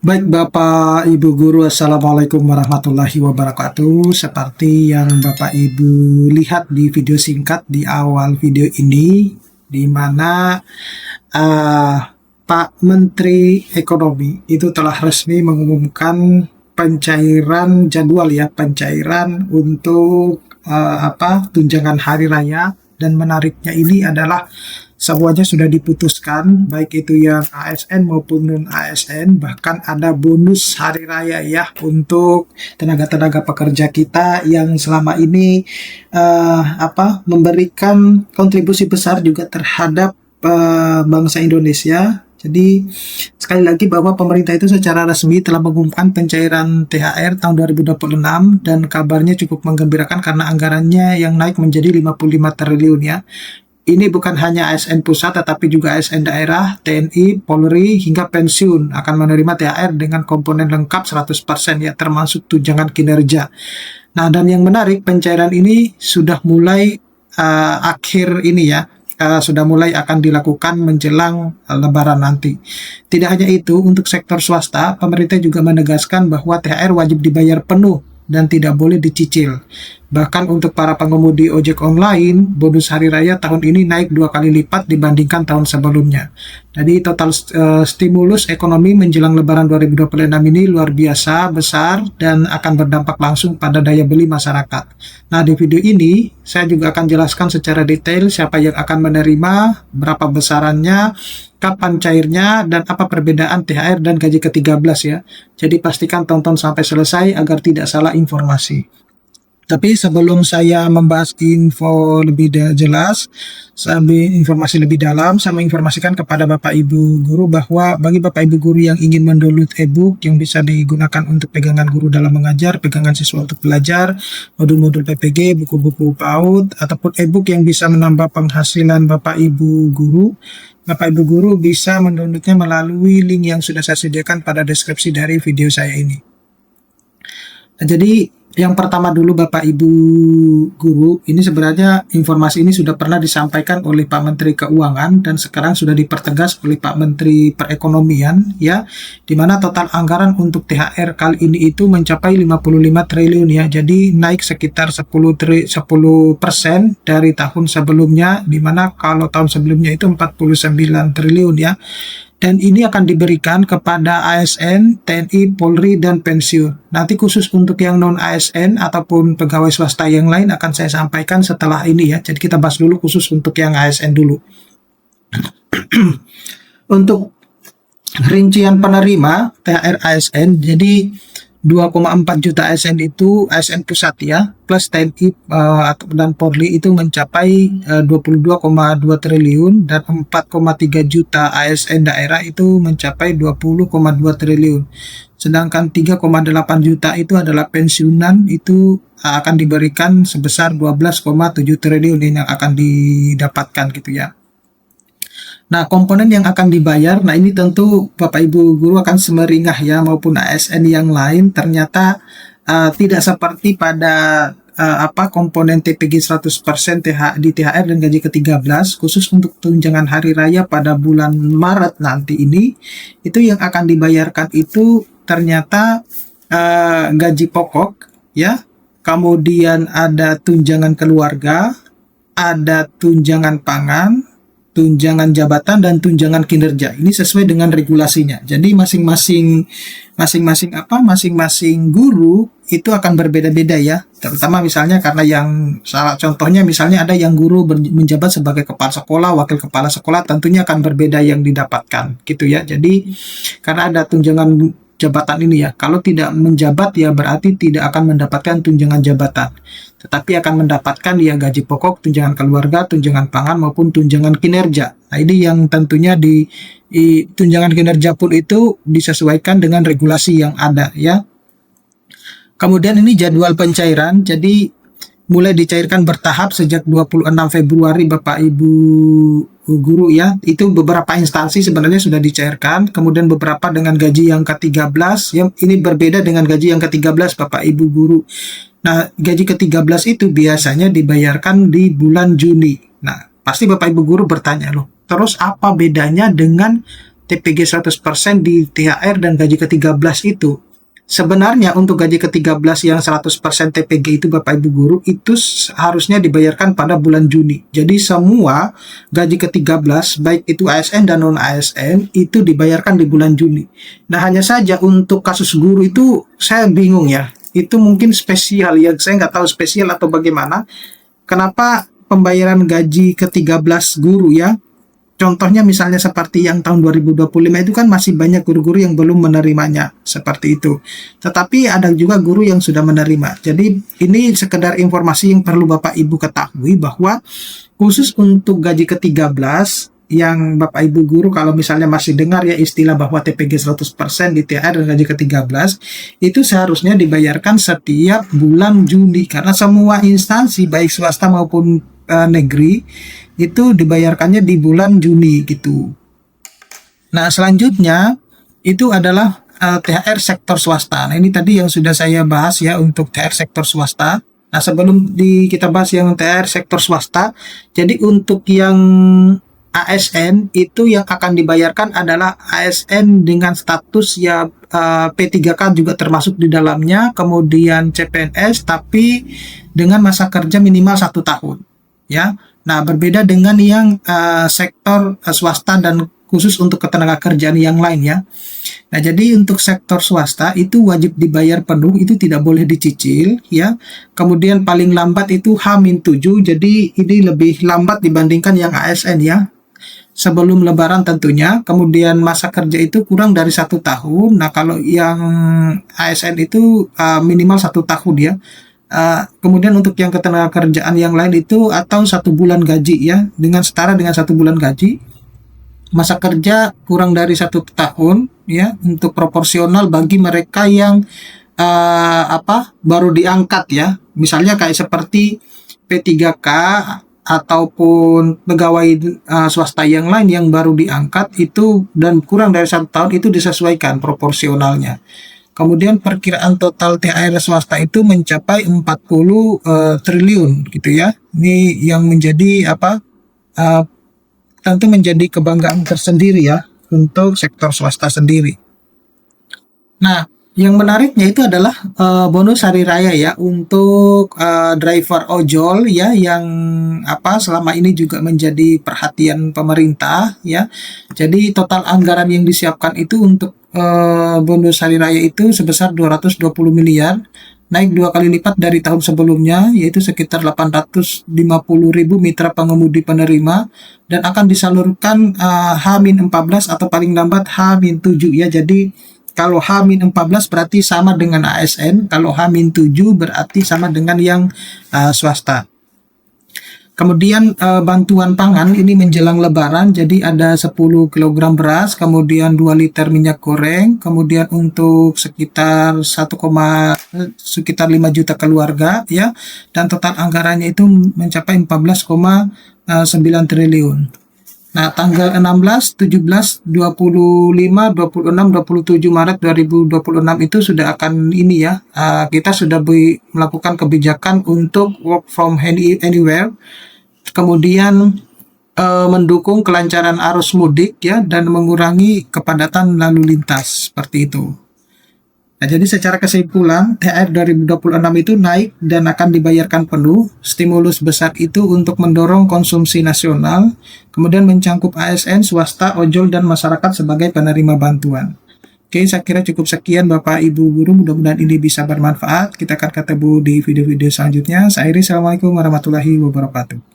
Baik Bapak Ibu Guru, Assalamualaikum warahmatullahi wabarakatuh. Seperti yang Bapak Ibu lihat di video singkat di awal video ini, di mana uh, Pak Menteri Ekonomi itu telah resmi mengumumkan pencairan jadwal ya, pencairan untuk tunjangan hari raya, dan menariknya ini adalah semuanya sudah diputuskan, baik itu yang ASN maupun non ASN. Bahkan ada bonus hari raya ya untuk tenaga-tenaga pekerja kita yang selama ini memberikan kontribusi besar juga terhadap bangsa Indonesia. Jadi sekali lagi bahwa pemerintah itu secara resmi telah mengumumkan pencairan THR tahun 2026, dan kabarnya cukup menggembirakan karena anggarannya yang naik menjadi 55 triliun ya. Ini bukan hanya ASN pusat tetapi juga ASN daerah, TNI, Polri hingga pensiun akan menerima THR dengan komponen lengkap 100% ya, termasuk tunjangan kinerja. Nah, dan yang menarik, pencairan ini sudah mulai akhir ini ya, sudah mulai akan dilakukan menjelang Lebaran nanti. Tidak hanya itu, untuk sektor swasta, pemerintah juga menegaskan bahwa THR wajib dibayar penuh dan tidak boleh dicicil. Bahkan untuk para pengemudi ojek online, bonus hari raya tahun ini naik 2 kali lipat dibandingkan tahun sebelumnya. Jadi total stimulus ekonomi menjelang Lebaran 2026 ini luar biasa besar dan akan berdampak langsung pada daya beli masyarakat. Nah, di video ini saya juga akan jelaskan secara detail siapa yang akan menerima, berapa besarannya, kapan cairnya, dan apa perbedaan THR dan gaji ke-13 ya. Jadi pastikan tonton sampai selesai agar tidak salah informasi. Tapi sebelum saya membahas info lebih jelas, informasi lebih dalam, saya menginformasikan kepada Bapak Ibu Guru bahwa bagi Bapak Ibu Guru yang ingin mendownload e-book yang bisa digunakan untuk pegangan guru dalam mengajar, pegangan siswa untuk belajar, modul-modul PPG, buku-buku PAUD, ataupun e-book yang bisa menambah penghasilan Bapak Ibu Guru, Bapak Ibu Guru bisa mendownloadnya melalui link yang sudah saya sediakan pada deskripsi dari video saya ini. Nah, jadi yang pertama dulu Bapak Ibu Guru, ini sebenarnya informasi ini sudah pernah disampaikan oleh Pak Menteri Keuangan dan sekarang sudah dipertegas oleh Pak Menteri Perekonomian ya, di mana total anggaran untuk THR kali ini itu mencapai 55 triliun ya. Jadi naik sekitar 10% dari tahun sebelumnya, di mana kalau tahun sebelumnya itu 49 triliun ya. Dan ini akan diberikan kepada ASN, TNI, Polri, dan pensiun. Nanti khusus untuk yang non-ASN ataupun pegawai swasta yang lain akan saya sampaikan setelah ini ya. Jadi kita bahas dulu khusus untuk yang ASN dulu. Untuk rincian penerima THR ASN, jadi 2,4 juta ASN itu ASN pusat ya, plus TNI dan Polri itu mencapai 22,2 triliun, dan 4,3 juta ASN daerah itu mencapai 20,2 triliun. Sedangkan 3,8 juta itu adalah pensiunan, itu akan diberikan sebesar 12,7 triliun ini yang akan didapatkan gitu ya. Nah, komponen yang akan dibayar, nah ini tentu Bapak Ibu Guru akan semeringah ya, maupun ASN yang lain ternyata tidak seperti pada komponen TPG 100% di THR dan gaji ke-13, khusus untuk tunjangan hari raya pada bulan Maret nanti ini, itu yang akan dibayarkan itu ternyata gaji pokok ya, kemudian ada tunjangan keluarga, ada tunjangan pangan, tunjangan jabatan, dan tunjangan kinerja. Ini sesuai dengan regulasinya. Jadi masing-masing guru itu akan berbeda-beda ya. Terutama misalnya karena yang salah contohnya misalnya ada yang guru menjabat sebagai kepala sekolah, wakil kepala sekolah, tentunya akan berbeda yang didapatkan gitu ya. Jadi karena ada tunjangan jabatan ini ya, kalau tidak menjabat ya berarti tidak akan mendapatkan tunjangan jabatan, tetapi akan mendapatkan ya gaji pokok, tunjangan keluarga, tunjangan pangan, maupun tunjangan kinerja. Nah, ini yang tentunya di tunjangan kinerja pun itu disesuaikan dengan regulasi yang ada ya. Kemudian ini jadwal pencairan, jadi mulai dicairkan bertahap sejak 26 Februari Bapak Ibu Guru ya. Itu beberapa instansi sebenarnya sudah dicairkan, kemudian beberapa dengan gaji yang ke-13 yang ini berbeda dengan gaji yang ke-13 Bapak Ibu Guru. Nah, gaji ke-13 itu biasanya dibayarkan di bulan Juni. Nah, pasti Bapak Ibu Guru bertanya loh, terus apa bedanya dengan TPG 100% di THR dan gaji ke-13 itu. Sebenarnya untuk gaji ke-13 yang 100% TPG itu Bapak Ibu guru itu harusnya dibayarkan pada bulan Juni. Jadi semua gaji ke-13 baik itu ASN dan non ASN itu dibayarkan di bulan Juni. Nah hanya saja untuk kasus guru itu saya bingung ya. Itu mungkin spesial ya, saya nggak tahu spesial atau bagaimana. Kenapa pembayaran gaji ke-13 guru ya? Contohnya misalnya seperti yang tahun 2025 itu kan masih banyak guru-guru yang belum menerimanya, seperti itu. Tetapi ada juga guru yang sudah menerima. Jadi ini sekedar informasi yang perlu Bapak Ibu ketahui bahwa khusus untuk gaji ke-13 yang Bapak Ibu guru kalau misalnya masih dengar ya istilah bahwa TPG 100% di THR dan gaji ke-13 itu seharusnya dibayarkan setiap bulan Juni karena semua instansi baik swasta maupun negeri itu dibayarkannya di bulan Juni gitu. Nah selanjutnya itu adalah THR sektor swasta. Nah ini tadi yang sudah saya bahas ya untuk THR sektor swasta. Nah sebelum kita bahas yang THR sektor swasta, jadi untuk yang ASN itu yang akan dibayarkan adalah ASN dengan status ya P3K juga termasuk di dalamnya, kemudian CPNS tapi dengan masa kerja minimal 1 tahun ya. Nah, berbeda dengan yang sektor swasta dan khusus untuk ketenaga kerjaan yang lain ya. Nah, jadi untuk sektor swasta itu wajib dibayar penuh, itu tidak boleh dicicil ya. Kemudian paling lambat itu H-7, jadi ini lebih lambat dibandingkan yang ASN ya. Sebelum Lebaran tentunya. Kemudian masa kerja itu kurang dari 1 tahun. Nah, kalau yang ASN itu minimal 1 tahun ya. Kemudian untuk yang ketenaga kerjaan yang lain itu atau 1 bulan gaji ya, dengan setara dengan 1 bulan gaji. Masa kerja kurang dari 1 tahun ya, untuk proporsional bagi mereka yang baru diangkat ya. Misalnya kayak seperti P3K ataupun pegawai swasta yang lain yang baru diangkat itu dan kurang dari 1 tahun itu disesuaikan proporsionalnya. Kemudian perkiraan total THR swasta itu mencapai 40 triliun gitu ya. Ini yang menjadi tentu menjadi kebanggaan tersendiri ya untuk sektor swasta sendiri. Nah, yang menariknya itu adalah bonus hari raya ya untuk driver ojol ya yang selama ini juga menjadi perhatian pemerintah ya. Jadi total anggaran yang disiapkan itu untuk bonus hari raya itu sebesar 220 miliar, naik 2 kali lipat dari tahun sebelumnya, yaitu sekitar 850.000 mitra pengemudi penerima, dan akan disalurkan H-14 atau paling lambat H-7 ya. Jadi kalau H-14 berarti sama dengan ASN, kalau H-7 berarti sama dengan yang swasta. Kemudian bantuan pangan ini menjelang Lebaran, jadi ada 10 kg beras, kemudian 2 liter minyak goreng, kemudian untuk sekitar 5 juta keluarga ya, dan total anggarannya itu mencapai 14,9 triliun. Nah, tanggal 16, 17, 25, 26, 27 Maret 2026 itu sudah akan ini ya, kita sudah melakukan kebijakan untuk work from anywhere, kemudian mendukung kelancaran arus mudik ya, dan mengurangi kepadatan lalu lintas, seperti itu. Nah, jadi secara kesimpulan, THR 2026 itu naik dan akan dibayarkan penuh. Stimulus besar itu untuk mendorong konsumsi nasional, kemudian mencangkup ASN, swasta, ojol, dan masyarakat sebagai penerima bantuan. Oke, saya kira cukup sekian Bapak Ibu Guru, mudah-mudahan ini bisa bermanfaat. Kita akan ketemu di video-video selanjutnya. Saya Iris, Assalamualaikum warahmatullahi wabarakatuh.